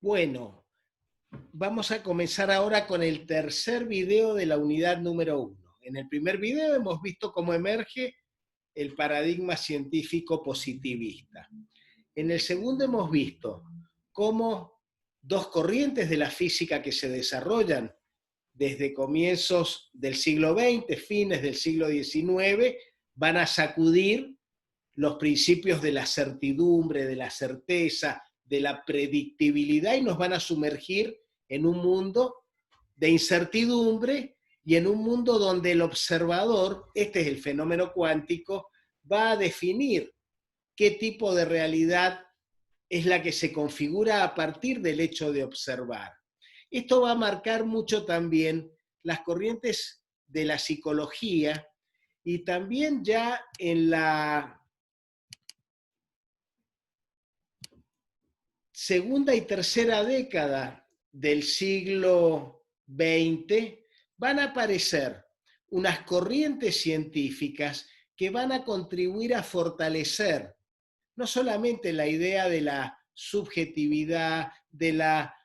Bueno, vamos a comenzar ahora con el tercer video de la unidad número 1. En el primer video hemos visto cómo emerge el paradigma científico positivista. En el segundo hemos visto cómo dos corrientes de la física que se desarrollan desde comienzos del siglo XX, fines del siglo XIX, van a sacudir los principios de la certidumbre, de la certeza, de la predictibilidad y nos van a sumergir en un mundo de incertidumbre y en un mundo donde el observador, este es el fenómeno cuántico, va a definir qué tipo de realidad es la que se configura a partir del hecho de observar. Esto va a marcar mucho también las corrientes de la psicología y también ya en la segunda y tercera década del siglo XX van a aparecer unas corrientes científicas que van a contribuir a fortalecer no solamente la idea de la subjetividad, de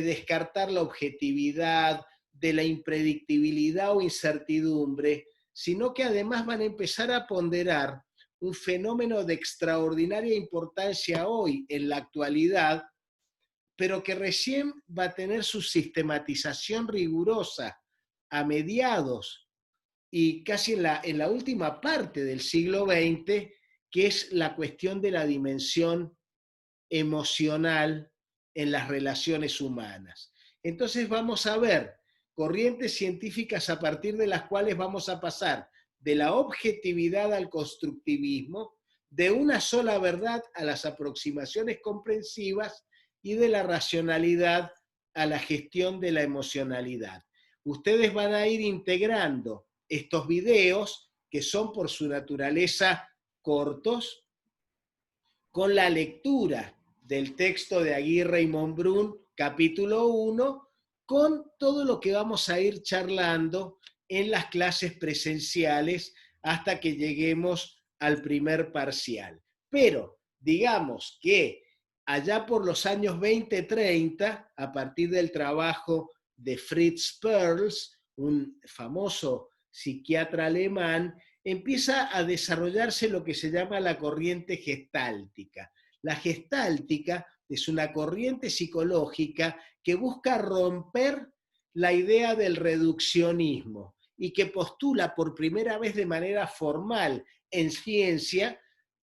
descartar la objetividad, de la impredictibilidad o incertidumbre, sino que además van a empezar a ponderar un fenómeno de extraordinaria importancia hoy, en la actualidad, pero que recién va a tener su sistematización rigurosa a mediados y casi en la última parte del siglo XX, que es la cuestión de la dimensión emocional en las relaciones humanas. Entonces vamos a ver corrientes científicas a partir de las cuales vamos a pasar de la objetividad al constructivismo, de una sola verdad a las aproximaciones comprensivas y de la racionalidad a la gestión de la emocionalidad. Ustedes van a ir integrando estos videos, que son por su naturaleza cortos, con la lectura del texto de Aguirre y Monbrun, capítulo 1, con todo lo que vamos a ir charlando en las clases presenciales hasta que lleguemos al primer parcial. Pero digamos que allá por los años 20-30, a partir del trabajo de Fritz Perls, un famoso psiquiatra alemán, empieza a desarrollarse lo que se llama la corriente gestáltica. La gestáltica es una corriente psicológica que busca romper la idea del reduccionismo y que postula por primera vez de manera formal en ciencia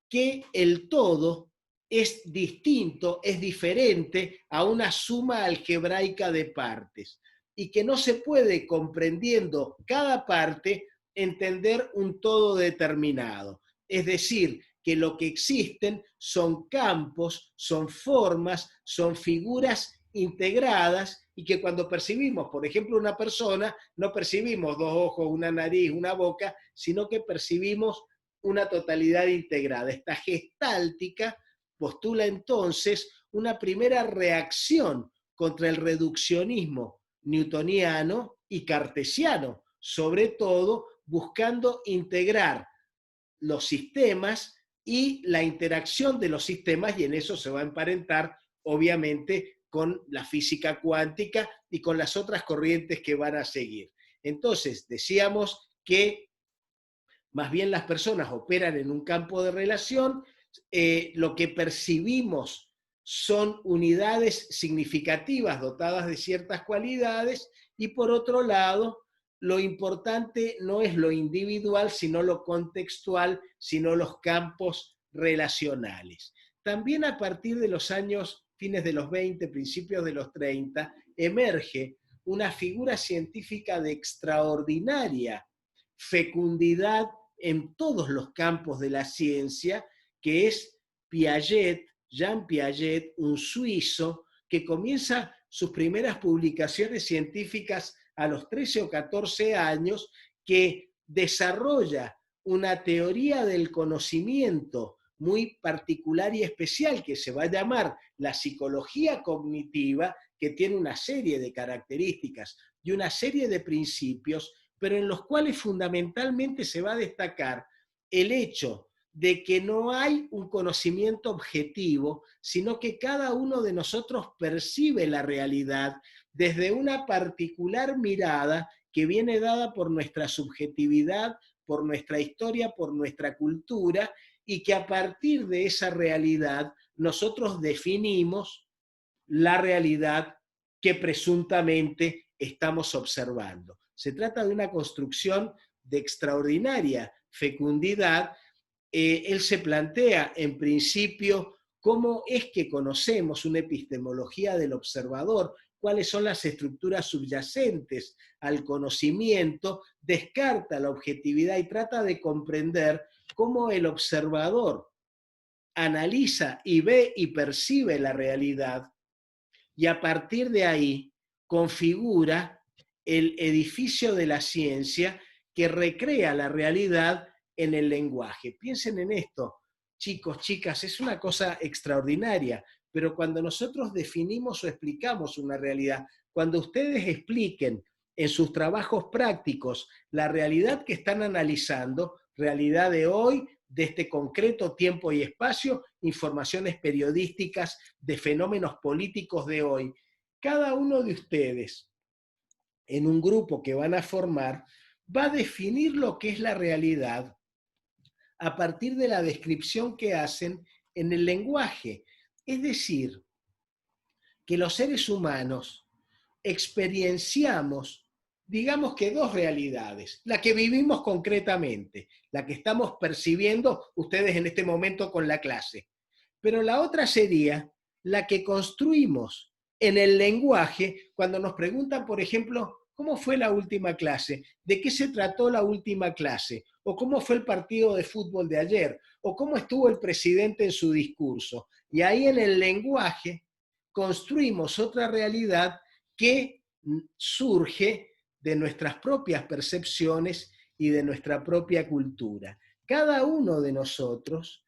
que el todo es distinto, es diferente a una suma algebraica de partes y que no se puede, comprendiendo cada parte, entender un todo determinado. Es decir, que lo que existen son campos, son formas, son figuras integradas y que cuando percibimos, por ejemplo, una persona, no percibimos dos ojos, una nariz, una boca, sino que percibimos una totalidad integrada. Esta gestáltica postula entonces una primera reacción contra el reduccionismo newtoniano y cartesiano, sobre todo buscando integrar los sistemas y la interacción de los sistemas, y en eso se va a emparentar, obviamente, con la física cuántica y con las otras corrientes que van a seguir. Entonces, decíamos que más bien las personas operan en un campo de relación, lo que percibimos son unidades significativas dotadas de ciertas cualidades, y por otro lado, lo importante no es lo individual, sino lo contextual, sino los campos relacionales. También a partir de los años fines de los 20, principios de los 30, emerge una figura científica de extraordinaria fecundidad en todos los campos de la ciencia, que es Piaget, Jean Piaget, un suizo que comienza sus primeras publicaciones científicas a los 13 o 14 años, que desarrolla una teoría del conocimiento muy particular y especial que se va a llamar la psicología cognitiva, que tiene una serie de características y una serie de principios, pero en los cuales fundamentalmente se va a destacar el hecho de que no hay un conocimiento objetivo, sino que cada uno de nosotros percibe la realidad desde una particular mirada que viene dada por nuestra subjetividad, por nuestra historia, por nuestra cultura, y que a partir de esa realidad nosotros definimos la realidad que presuntamente estamos observando. Se trata de una construcción de extraordinaria fecundidad. Él se plantea en principio cómo es que conocemos una epistemología del observador, cuáles son las estructuras subyacentes al conocimiento, descarta la objetividad y trata de comprender cómo el observador analiza y ve y percibe la realidad, y a partir de ahí configura el edificio de la ciencia que recrea la realidad en el lenguaje. Piensen en esto, chicos, chicas, es una cosa extraordinaria, pero cuando nosotros definimos o explicamos una realidad, cuando ustedes expliquen en sus trabajos prácticos la realidad que están analizando, realidad de hoy, de este concreto tiempo y espacio, informaciones periodísticas de fenómenos políticos de hoy. Cada uno de ustedes, en un grupo que van a formar, va a definir lo que es la realidad a partir de la descripción que hacen en el lenguaje. Es decir, que los seres humanos experienciamos, digamos que dos realidades, la que vivimos concretamente, la que estamos percibiendo ustedes en este momento con la clase, pero la otra sería la que construimos en el lenguaje cuando nos preguntan, por ejemplo, ¿cómo fue la última clase? ¿De qué se trató la última clase? ¿O cómo fue el partido de fútbol de ayer? ¿O cómo estuvo el presidente en su discurso? Y ahí en el lenguaje construimos otra realidad que surge de nuestras propias percepciones y de nuestra propia cultura. Cada uno de nosotros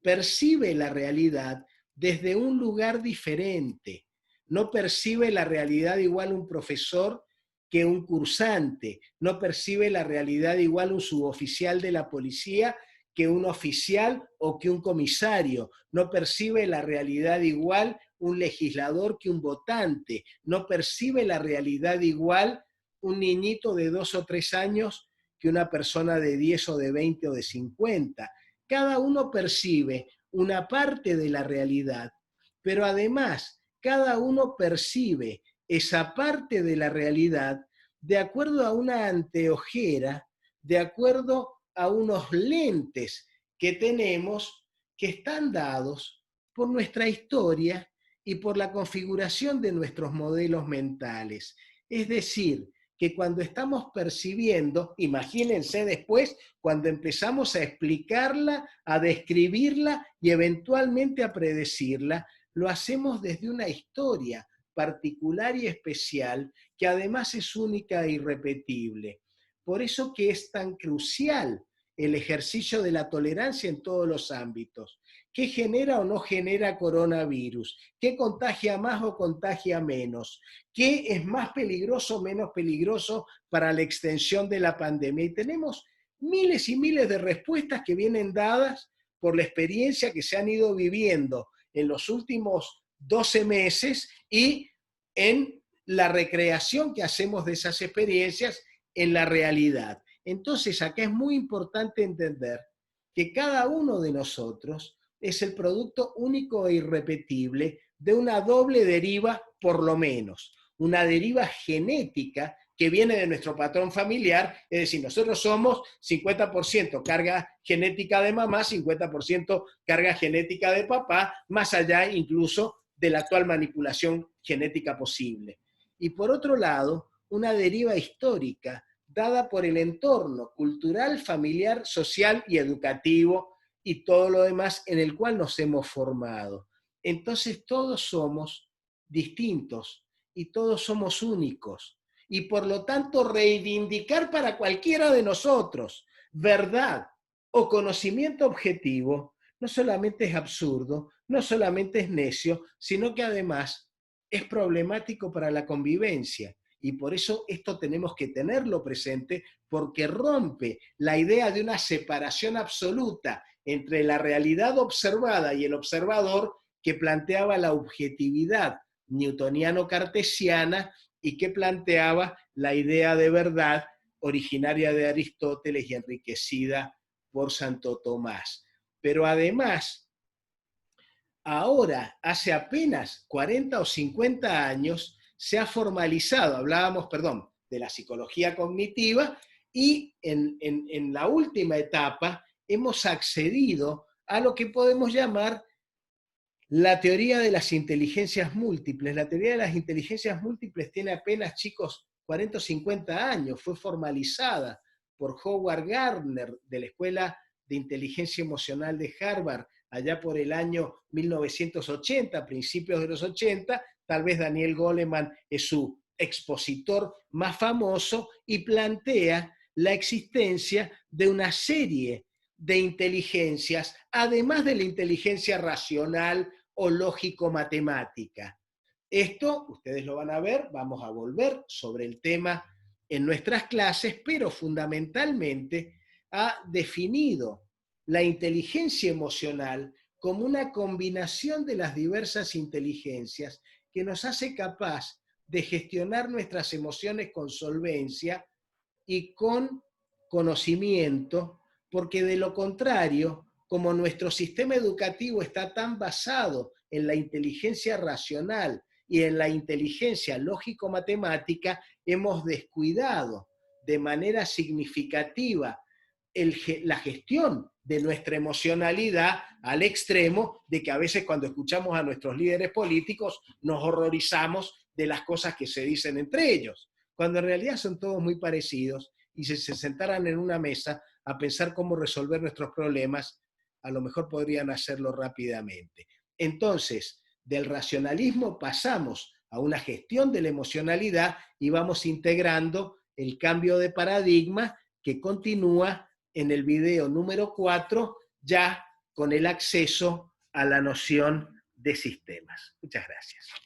percibe la realidad desde un lugar diferente. No percibe la realidad igual un profesor que un cursante, no percibe la realidad igual un suboficial de la policía que un oficial o que un comisario, no percibe la realidad igual un legislador que un votante, no percibe la realidad igual un niñito de 2 o 3 años que una persona de 10 o de 20 o de 50. Cada uno percibe una parte de la realidad, pero además cada uno percibe esa parte de la realidad de acuerdo a una anteojera, de acuerdo a unos lentes que tenemos que están dados por nuestra historia y por la configuración de nuestros modelos mentales. Es decir, que cuando estamos percibiendo, imagínense después, cuando empezamos a explicarla, a describirla y eventualmente a predecirla, lo hacemos desde una historia particular y especial que además es única e irrepetible. Por eso que es tan crucial el ejercicio de la tolerancia en todos los ámbitos. ¿Qué genera o no genera coronavirus? ¿Qué contagia más o contagia menos? ¿Qué es más peligroso o menos peligroso para la extensión de la pandemia? Y tenemos miles y miles de respuestas que vienen dadas por la experiencia que se han ido viviendo en los últimos 12 meses y en la recreación que hacemos de esas experiencias en la realidad. Entonces, acá es muy importante entender que cada uno de nosotros es el producto único e irrepetible de una doble deriva, por lo menos, una deriva genética que viene de nuestro patrón familiar, es decir, nosotros somos 50% carga genética de mamá, 50% carga genética de papá, más allá incluso de la actual manipulación genética posible. Y por otro lado, una deriva histórica dada por el entorno cultural, familiar, social y educativo y todo lo demás en el cual nos hemos formado. Entonces todos somos distintos y todos somos únicos. Y por lo tanto reivindicar para cualquiera de nosotros verdad o conocimiento objetivo no solamente es absurdo, no solamente es necio, sino que además es problemático para la convivencia. Y por eso esto tenemos que tenerlo presente, porque rompe la idea de una separación absoluta entre la realidad observada y el observador que planteaba la objetividad newtoniano-cartesiana y que planteaba la idea de verdad originaria de Aristóteles y enriquecida por Santo Tomás. Pero además, ahora, hace apenas 40 o 50 años, se ha formalizado, hablábamos, perdón, de la psicología cognitiva, y en la última etapa hemos accedido a lo que podemos llamar la teoría de las inteligencias múltiples. La teoría de las inteligencias múltiples tiene apenas, chicos, 40 o 50 años, fue formalizada por Howard Gardner de la Escuela de Inteligencia Emocional de Harvard, allá por el año 1980, principios de los 80, tal vez Daniel Goleman es su expositor más famoso, y plantea la existencia de una serie de inteligencias, además de la inteligencia racional o lógico-matemática. Esto, ustedes lo van a ver, vamos a volver sobre el tema en nuestras clases, pero fundamentalmente ha definido la inteligencia emocional como una combinación de las diversas inteligencias que nos hace capaz de gestionar nuestras emociones con solvencia y con conocimiento, porque de lo contrario, como nuestro sistema educativo está tan basado en la inteligencia racional y en la inteligencia lógico-matemática, hemos descuidado de manera significativa la gestión de nuestra emocionalidad, al extremo de que a veces cuando escuchamos a nuestros líderes políticos nos horrorizamos de las cosas que se dicen entre ellos, cuando en realidad son todos muy parecidos, y si se sentaran en una mesa a pensar cómo resolver nuestros problemas, a lo mejor podrían hacerlo rápidamente. Entonces, del racionalismo pasamos a una gestión de la emocionalidad y vamos integrando el cambio de paradigma que continúa en el video número 4, ya con el acceso a la noción de sistemas. Muchas gracias.